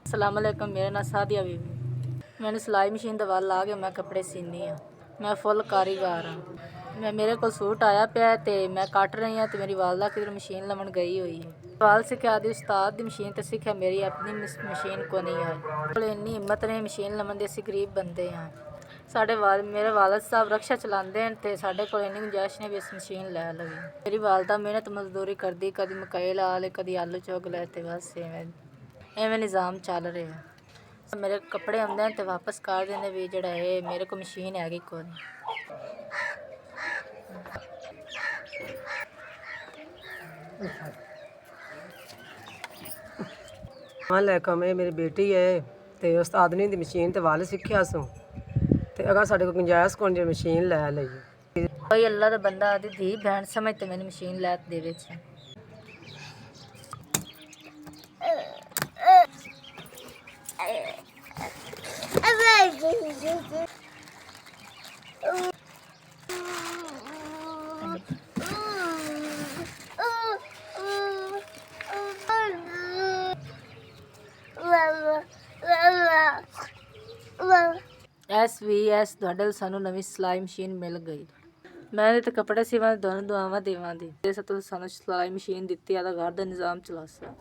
अस्सलामुअलैकुम। मेरा नाम सादिया बीबी। मैंने सिलाई मशीन ਦਾ ਵੱਲ ਲਾ ਕੇ ਮੈਂ ਕੱਪੜੇ ਸੀਨੀ ਆ। ਮੈਂ ਫੁੱਲ ਕਾਰੀਗਰ ਆ। ਮੇਰੇ ਕੋਲ ਸੂਟ ਆਇਆ ਪਿਆ ਤੇ ਮੈਂ ਕੱਟ ਰਹੀ ਹਾਂ ਤੇ ਮੇਰੀ ਵਾਲਦਾ ਕਿਧਰ ਮਸ਼ੀਨ ਲਵਣ ਗਈ ਹੋਈ ਹੈ। ਵਾਲ ਸਿੱਖਿਆ ਦੀ ਉਸਤਾਦ ਦੀ ਮਸ਼ੀਨ ਤੇ ਸਿੱਖਿਆ, ਮੇਰੀ ਆਪਣੀ ਮਸ਼ੀਨ ਕੋ ਨਹੀਂ ਆਈ। ਕੋਲ ਇੰਨੀ ਹਿੰਮਤ ਨਹੀਂ ਮਸ਼ੀਨ ਲਵਣ ਦੀ, ਅਸੀਂ ਗਰੀਬ ਬੰਦੇ ਹਾਂ। ਮੇਰੇ ਵਾਲਦ ਸਾਹਿਬ ਰਕਸ਼ਾ ਚਲਾਉਂਦੇ ਹਨ ਤੇ ਸਾਡੇ ਕੋਲ ਇੰਨੀ ਗੁੰਜਾਇਸ਼ ਨਹੀਂ ਵੀ ਇਸ ਮਸ਼ੀਨ ਲੈ ਲਵੇ। ਮੇਰੀ ਵਾਲਦਾ ਮਿਹਨਤ ਮਜ਼ਦੂਰੀ ਕਰਦੀ, ਕਦੀ ਮਕਈ ਲਾ ਲੈ, ਕਦੀ ਆਲੂ ਚੁਗ ਲੈ, ਤੇ ਬਸ ਐਵੇਂ ਨਿਜ਼ਾਮ ਚੱਲ ਰਿਹਾ। ਮੇਰੇ ਕੱਪੜੇ ਆਉਂਦੇ ਹਨ ਤੇ ਵਾਪਸ ਕਰ ਦਿੰਦੇ ਵੀ ਜਿਹੜਾ ਇਹ ਮੇਰੇ ਕੋਲ ਮਸ਼ੀਨ ਹੈਗੀ ਕੋਈ ਨਹੀਂ। वालेकुम। ये मेरी बेटी है तो उस्ताद ने दी मशीन ते वाल सीखिया सो ते अगर साढ़े को गुंजाइश कोई मशीन लै लईए। कोई अल्लाह का बंदा आदि धी बहन समझ ते मैंने मशीन लै दे। SVS ਤੁਹਾਡੇ ਸਾਨੂੰ ਨਵੀਂ ਸਿਲਾਈ ਮਸ਼ੀਨ ਮਿਲ ਗਈ। ਮੈਂ ਤੇ ਕੱਪੜੇ ਸਿਵਾਂ ਦੋਨੋਂ ਦੁਆਵਾਂ ਦੇਵਾਂ ਦੀ। ਜੇ ਤੁਸੀਂ ਸਾਨੂੰ ਸਿਲਾਈ ਮਸ਼ੀਨ ਦਿੱਤੀ ਆ ਤਾਂ ਘਰ ਦਾ ਨਿਜ਼ਾਮ ਚਲਾ ਸਕਦਾ।